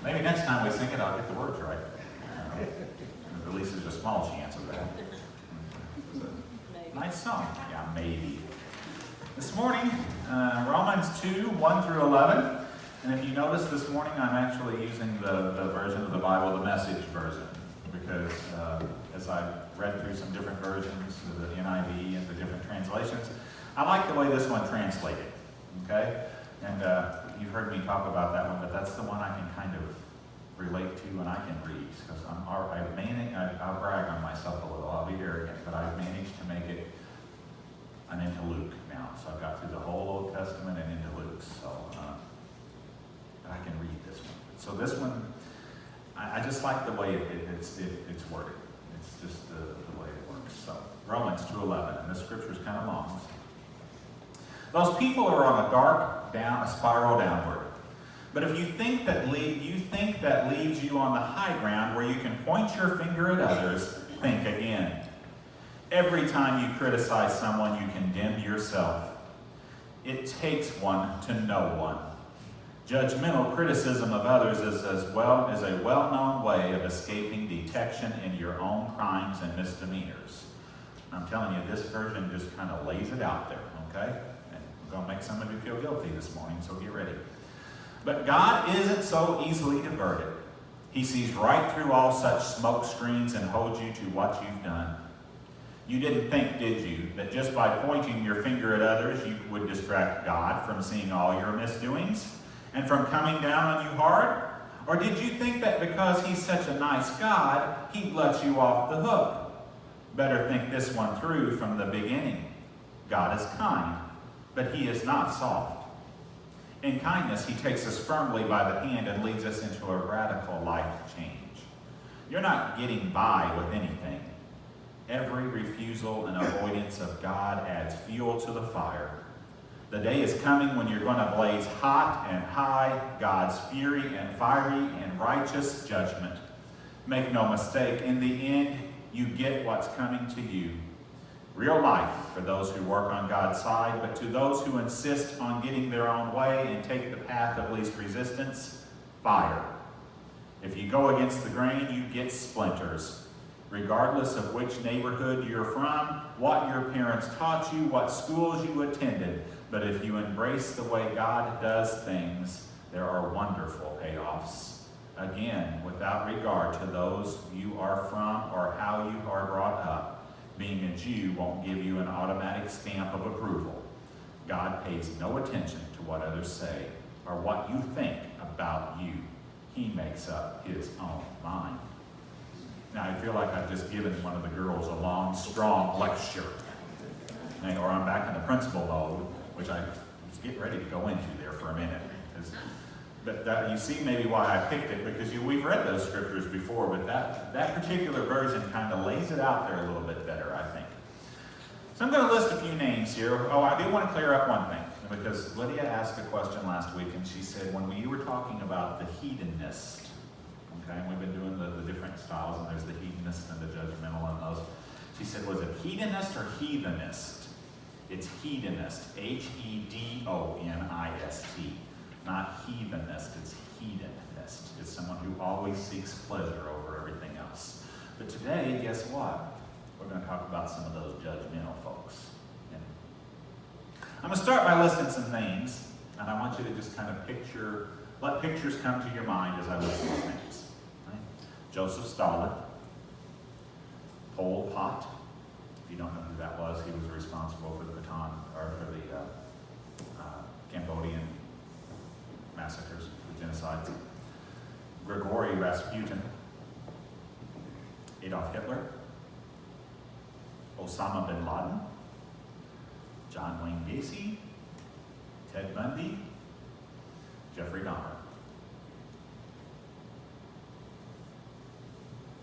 Maybe next time we sing it, I'll get the words right. At least there's a small chance of that. It's a nice song. Yeah, maybe. This morning, Romans 2, 1 through 11. And if you notice this morning, I'm actually using the version of the Bible, the Message version, because as I read through some different versions, the NIV and the different translations, I like the way this one translated, okay? And you've heard me talk about that one, but that's the one I can kind of relate to and I can read, because I'll brag on myself a little, I'll be arrogant, but I've managed to make it, I'm into Luke now, so I've got through the whole Old Testament and into Luke, so I can read this one. So this one, I just like the way it's worded. It's just the way it works. So Romans 2:11, and this scripture is kind of long. Those people are on a spiral downward. But if you think that leaves you on the high ground where you can point your finger at others, think again. Every time you criticize someone, you condemn yourself. It takes one to know one. Judgmental criticism of others is a well-known way of escaping detection in your own crimes and misdemeanors. I'm telling you, this version just kind of lays it out there, okay? And I'm going to make some of you feel guilty this morning, so get ready. But God isn't so easily diverted. He sees right through all such smoke screens and holds you to what you've done. You didn't think, did you, that just by pointing your finger at others, you would distract God from seeing all your misdoings and from coming down on you hard? Or did you think that because he's such a nice God, he'd let you off the hook? Better think this one through from the beginning. God is kind, but he is not soft. In kindness, he takes us firmly by the hand and leads us into a radical life change. You're not getting by with anything. Every refusal and avoidance of God adds fuel to the fire. The day is coming when you're going to blaze hot and high God's fury and fiery and righteous judgment. Make no mistake, in the end, you get what's coming to you. Real life for those who work on God's side, but to those who insist on getting their own way and take the path of least resistance, fire. If you go against the grain, you get splinters. Regardless of which neighborhood you're from, what your parents taught you, what schools you attended, but if you embrace the way God does things, there are wonderful payoffs. Again, without regard to those you are from or how you are brought up, being a Jew won't give you an automatic stamp of approval. God pays no attention to what others say or what you think about you. He makes up his own mind. Now, I feel like I've just given one of the girls a long, strong lecture. Or I'm back in the principal mode, which I was getting ready to go into there for a minute. But you see maybe why I picked it, because we've read those scriptures before, but that particular version kind of lays it out there a little bit better, I think. So I'm going to list a few names here. Oh, I do want to clear up one thing, because Lydia asked a question last week, and she said, when you were talking about the hedonist, okay, and we've been doing the different styles, and there's the hedonist and the judgmental and those. She said, was it hedonist or heathenist? It's hedonist, Hedonist, not heathenist, it's hedonist. It's someone who always seeks pleasure over everything else. But today, guess what? We're going to talk about some of those judgmental folks. And I'm going to start by listing some names, and I want you to just kind of let pictures come to your mind as I list these names. Right? Joseph Stalin, Pol Pot. If you don't know who that was, he was responsible for the Cambodian massacres, the genocides. Grigory Rasputin, Adolf Hitler, Osama bin Laden, John Wayne Gacy, Ted Bundy, Jeffrey Dahmer.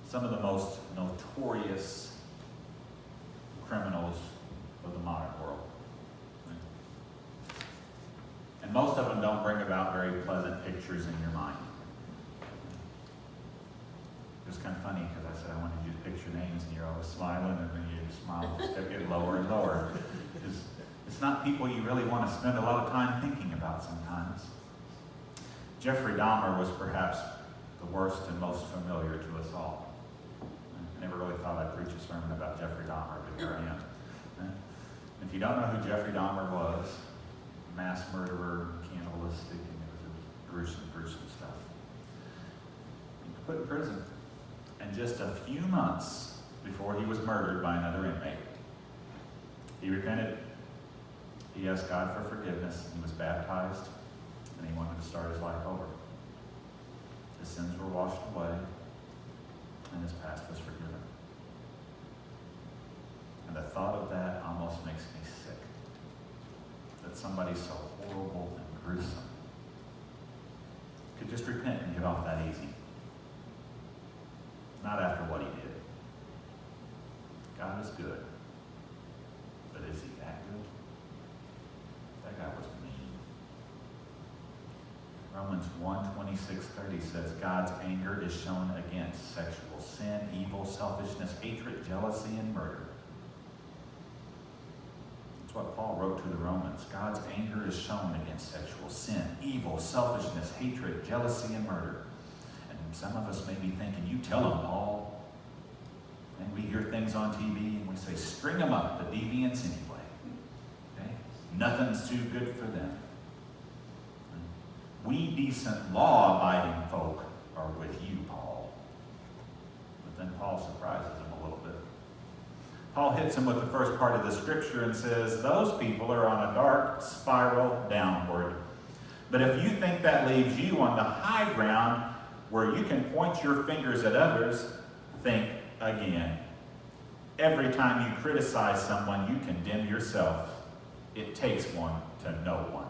Some of the most notorious criminals of the modern world. And most of them don't bring about very pleasant pictures in your mind. It was kind of funny because I said I wanted you to picture names and you're always smiling, and then your smile just kept getting lower and lower. It's not people you really want to spend a lot of time thinking about sometimes. Jeffrey Dahmer was perhaps the worst and most familiar to us all. I never really thought I'd preach a sermon about Jeffrey Dahmer, but here I am. If you don't know who Jeffrey Dahmer was, mass murderer, cannibalistic, and it was gruesome, gruesome stuff. He was put in prison. And just a few months before he was murdered by another inmate, he repented. He asked God for forgiveness. He was baptized, and he wanted to start his life over. His sins were washed away, and his past was forgiven. And the thought of that almost makes me sick. That somebody so horrible and gruesome could just repent and get off that easy. Not after what he did. God is good. But is he that good? That guy was mean. Romans 1:26-30 says, God's anger is shown against sexual sin, evil, selfishness, hatred, jealousy, and murder. That's what Paul wrote to the Romans. God's anger is shown against sexual sin, evil, selfishness, hatred, jealousy, and murder. And some of us may be thinking, you tell them, Paul. And we hear things on TV and we say, string them up, the deviants anyway. Okay? Nothing's too good for them. We decent, law-abiding folk are with you, Paul. But then Paul surprises him a little bit. Paul hits him with the first part of the scripture and says, those people are on a dark spiral downward. But if you think that leaves you on the high ground where you can point your fingers at others, think again. Every time you criticize someone, you condemn yourself. It takes one to know one.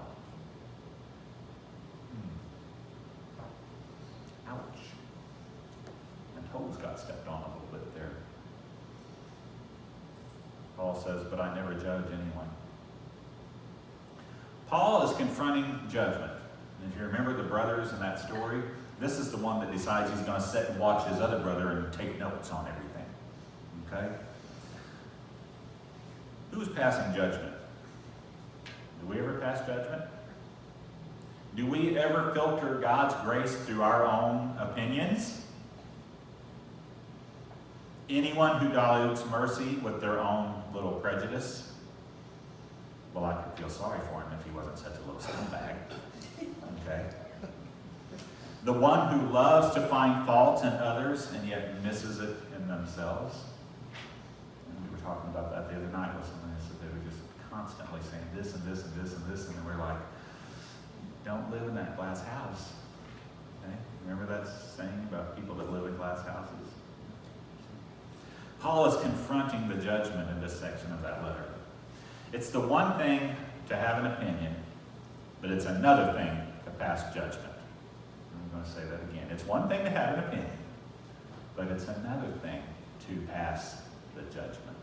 Ouch. And toes got stepped on a little bit there. Paul says, but I never judge anyone. Paul is confronting judgment. And if you remember the brothers in that story, this is the one that decides he's going to sit and watch his other brother and take notes on everything. Okay? Who's passing judgment? Do we ever pass judgment? Do we ever filter God's grace through our own opinions? Anyone who dilutes mercy with their own little prejudice? Well, I could feel sorry for him if he wasn't such a little scumbag. Okay? The one who loves to find faults in others and yet misses it in themselves. And we were talking about that the other night with somebody that said they were just constantly saying this and this and this and this, and we're like, don't live in that glass house. Okay? Remember that saying about people that live in glass houses? Paul is confronting the judgment in this section of that letter. It's the one thing to have an opinion, but it's another thing to pass judgment. I'm going to say that again. It's one thing to have an opinion, but it's another thing to pass the judgment.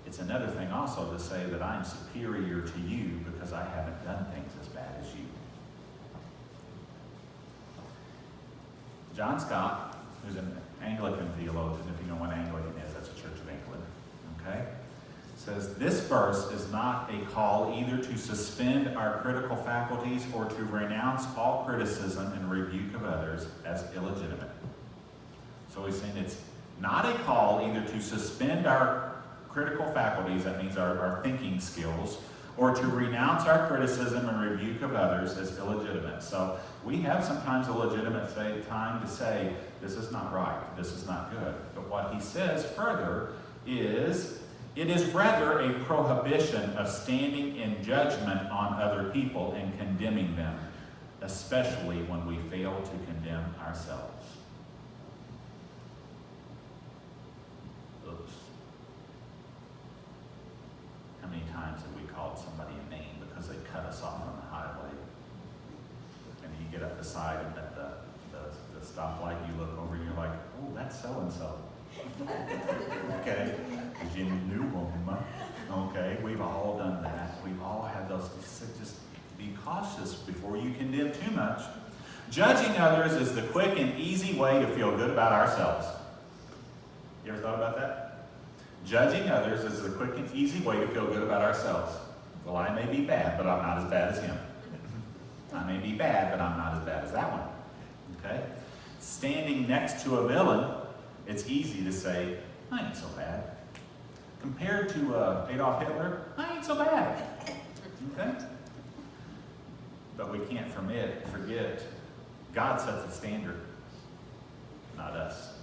It's another thing also to say that I'm superior to you because I haven't done things as bad as you. John Scott, who's an Anglican theologian, if you know what Anglican is, that's a Church of England, okay, says this verse is not a call either to suspend our critical faculties or to renounce all criticism and rebuke of others as illegitimate. So he's saying it's not a call either to suspend our critical faculties, that means our thinking skills, or to renounce our criticism and rebuke of others as illegitimate. So we have sometimes a legitimate time to say, this is not right, this is not good. But what he says further is, it is rather a prohibition of standing in judgment on other people and condemning them, especially when we fail to condemn ourselves. Oops. How many times have we called somebody a name because they cut us off on the highway? And you get up the side and at the stoplight, you look over and you're like, oh, that's so-and-so. Okay? Because you knew them. Okay? We've all done that. We've all had those. Just be cautious before you condemn too much. Judging others is the quick and easy way to feel good about ourselves. You ever thought about that? Judging others is the quick and easy way to feel good about ourselves. Well, I may be bad, but I'm not as bad as him. I may may be bad, but I'm not as bad as that one. Okay? Standing next to a villain, it's easy to say, I ain't so bad. Compared to Adolf Hitler, I ain't so bad. Okay? But we can't forget, God sets the standard, not us.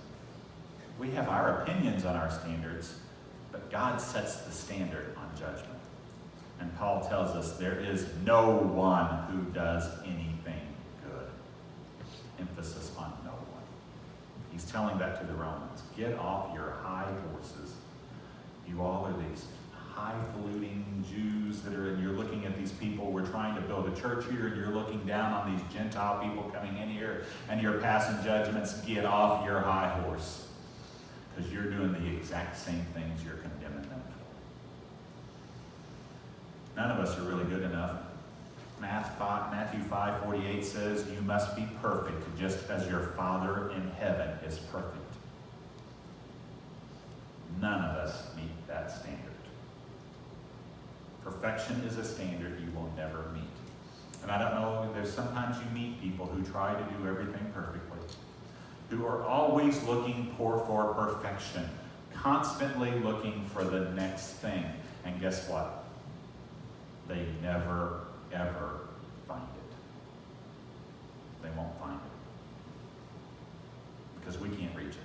We have our opinions on our standards, but God sets the standard on judgment. And Paul tells us there is no one who does anything good. Emphasis on no one. He's telling that to the Romans. Get off your high horses. You all are these highfalutin Jews and you're looking at these people. We're trying to build a church here, and you're looking down on these Gentile people coming in here, and you're passing judgments. Get off your high horse, because you're doing the exact same things you're condemning them for. None of us are really good enough. Matthew 5:48 says, you must be perfect, just as your Father in heaven is perfect. None of us meet that standard. Perfection is a standard you will never meet. And I don't know, there's sometimes you meet people who try to do everything perfectly, who are always looking for perfection, constantly looking for the next thing. And guess what? They never, ever find it. They won't find it. Because we can't reach it.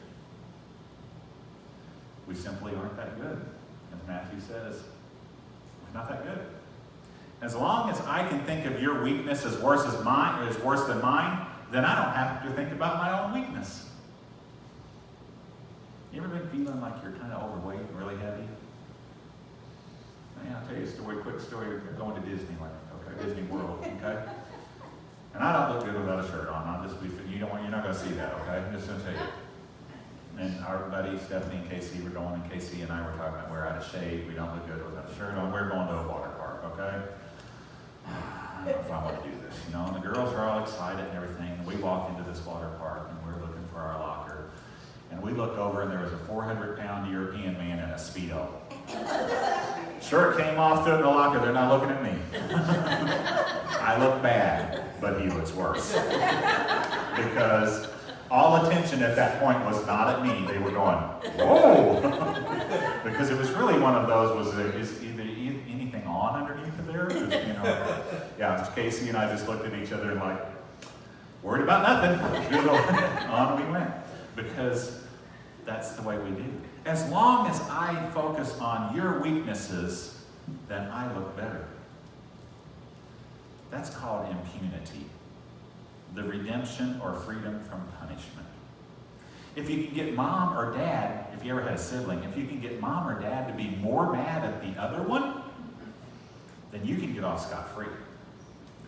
We simply aren't that good. As Matthew says, we're not that good. As long as I can think of your weakness as worse than mine, then I don't have to think about my own weakness. You ever been feeling like you're kind of overweight and really heavy? I'll tell you a story, quick story. Going to Disneyland, okay, Disney World, okay. And I don't look good without a shirt on. I'll just be, you're not going to see that, okay. I'm just going to tell you. And our buddy Stephanie and Casey were going, and Casey and I were talking about we're out of shade. We don't look good without a shirt on. We're going to a water park, okay. I don't know if I want to do this, And the girls are all excited and everything. And we walk into this water park, and we're looking for our locker. And we look over, and there was a 400-pound European man in a Speedo. Shirt came off, stood in the locker. They're not looking at me. I look bad, but he looks worse. Because all attention at that point was not at me. They were going, whoa! Because it was really one of those, is either anything on underneath of there? Yeah, Casey and I just looked at each other and like, worried about nothing. On we went. Because that's the way we do. As long as I focus on your weaknesses, then I look better. That's called impunity. The redemption or freedom from punishment. If you can get mom or dad, if you ever had a sibling, if you can get mom or dad to be more mad at the other one, then you can get off scot-free.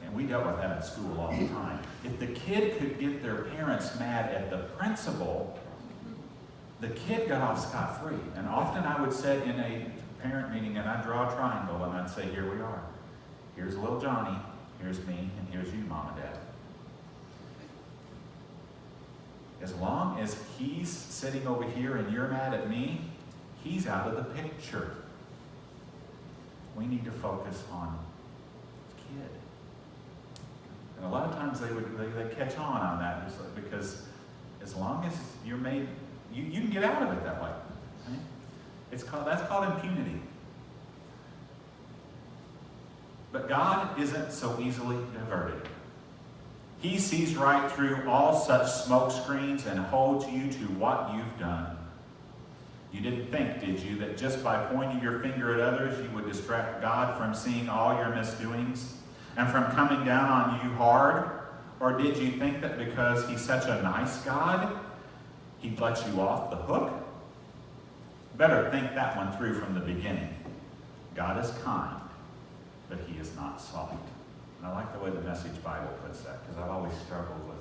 And we dealt with that at school all the time. If the kid could get their parents mad at the principal, the kid got off scot-free. And often I would sit in a parent meeting and I'd draw a triangle and I'd say, here we are. Here's little Johnny, here's me, and here's you, mom and dad. As long as he's sitting over here and you're mad at me, he's out of the picture. We need to focus on the kid. And a lot of times they catch on that because as long as you're made, you can get out of it that way. Right? That's called impunity. But God isn't so easily diverted. He sees right through all such smoke screens and holds you to what you've done. You didn't think, did you, that just by pointing your finger at others, you would distract God from seeing all your misdoings and from coming down on you hard? Or did you think that because He's such a nice God, He'd let you off the hook? Better think that one through from the beginning. God is kind, but He is not soft. And I like the way the Message Bible puts that, because I've always struggled with,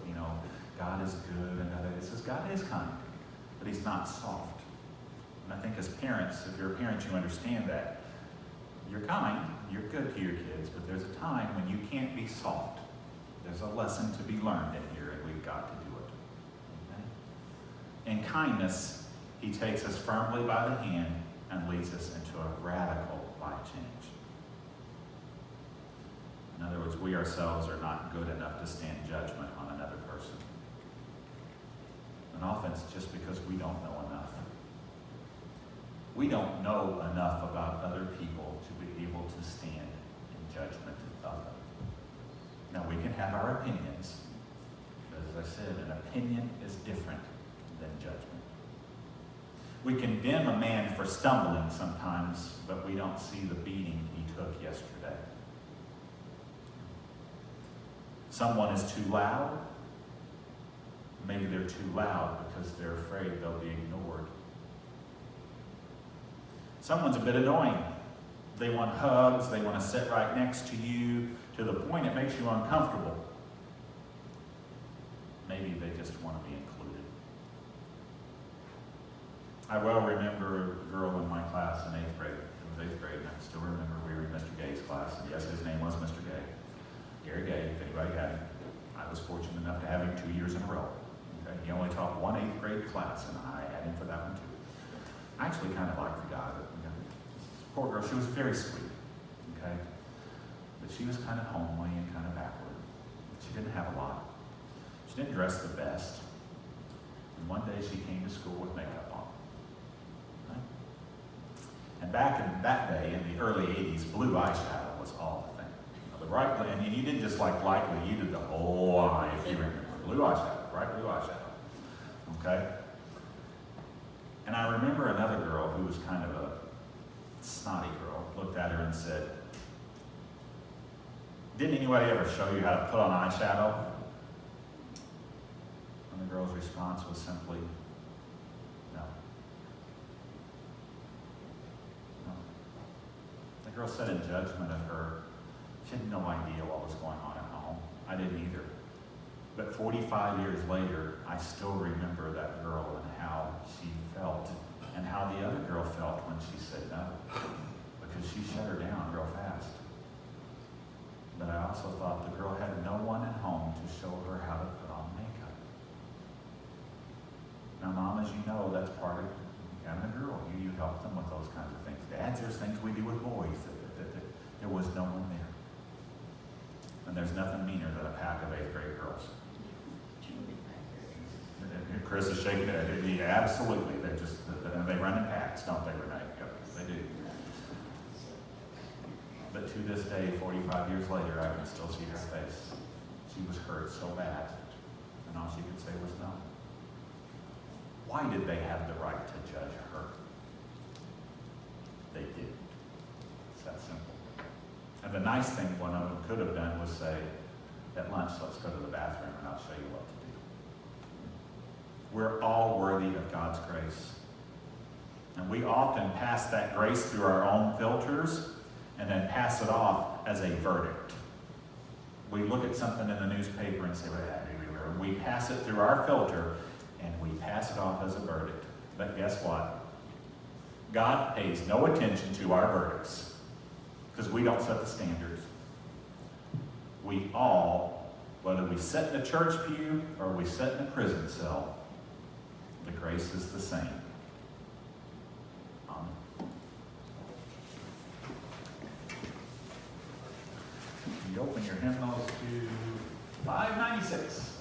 God is good, and it says God is kind, but He's not soft. And I think as parents, if you're a parent, you understand that. You're kind, you're good to your kids, but there's a time when you can't be soft. There's a lesson to be learned in here, and we've got to do it. Okay? In kindness, He takes us firmly by the hand and leads us into a radical life change. In other words, we ourselves are not good enough to stand judgment on another person. And often it's just because we don't know enough. We don't know enough about other people to be able to stand in judgment of them. Now, we can have our opinions. As I said, an opinion is different than judgment. We condemn a man for stumbling sometimes, but we don't see the beating he took yesterday. Someone is too loud. Maybe they're too loud because they're afraid they'll be ignored. Someone's a bit annoying. They want hugs. They want to sit right next to you to the point it makes you uncomfortable. Maybe they just want to be included. I well remember a girl in my class in 8th grade. It was 8th grade, and I still remember we were in Mr. Gay's class. And yes, his name was Mr. Gay. Gary Gay, if anybody had him. I was fortunate enough to have him 2 years in a row. Okay? He only taught one 8th grade class, and I had him for that one too. I actually kind of liked the guy, but poor girl, she was very sweet, okay? But she was kind of homely and kind of backward. She didn't have a lot. She didn't dress the best. And one day she came to school with makeup on. Right? And back in that day, in the early 80s, blue eyeshadow was all the thing. The bright, and you didn't just like lightly, you did the whole eye, if you remember. Blue eyeshadow, bright blue eyeshadow. Okay? And I remember another girl who was kind of a snotty girl, looked at her and said, "Didn't anybody ever show you how to put on eyeshadow?" And the girl's response was simply, "No." No. The girl said in judgment of her, she had no idea what was going on at home. I didn't either. But 45 years later, I still remember that girl and how she felt and how the other girl felt when she said no, because she shut her down real fast. But I also thought the girl had no one at home to show her how to put on makeup. Now, Mom, as you know, that's part of having a girl. You help them with those kinds of things. Dads, there's things we do with boys that there was no one there. And there's nothing meaner than a pack of 8th grade girls. Chris is shaking it. Yeah, absolutely. They run in packs, don't they, Renee? Yep, they do. But to this day, 45 years later, I can still see her face. She was hurt so bad, and all she could say was no. Why did they have the right to judge her? They didn't. It's that simple. And the nice thing one of them could have done was say, at lunch, let's go to the bathroom and I'll show you what to do. We're all worthy of God's grace. And we often pass that grace through our own filters and then pass it off as a verdict. We look at something in the newspaper and say, well, we pass it through our filter and we pass it off as a verdict. But guess what? God pays no attention to our verdicts because we don't set the standards. We all, whether we sit in a church pew or we sit in a prison cell, the grace is the same. Amen. You open your hymnals to 596.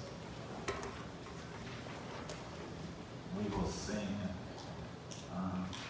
We will sing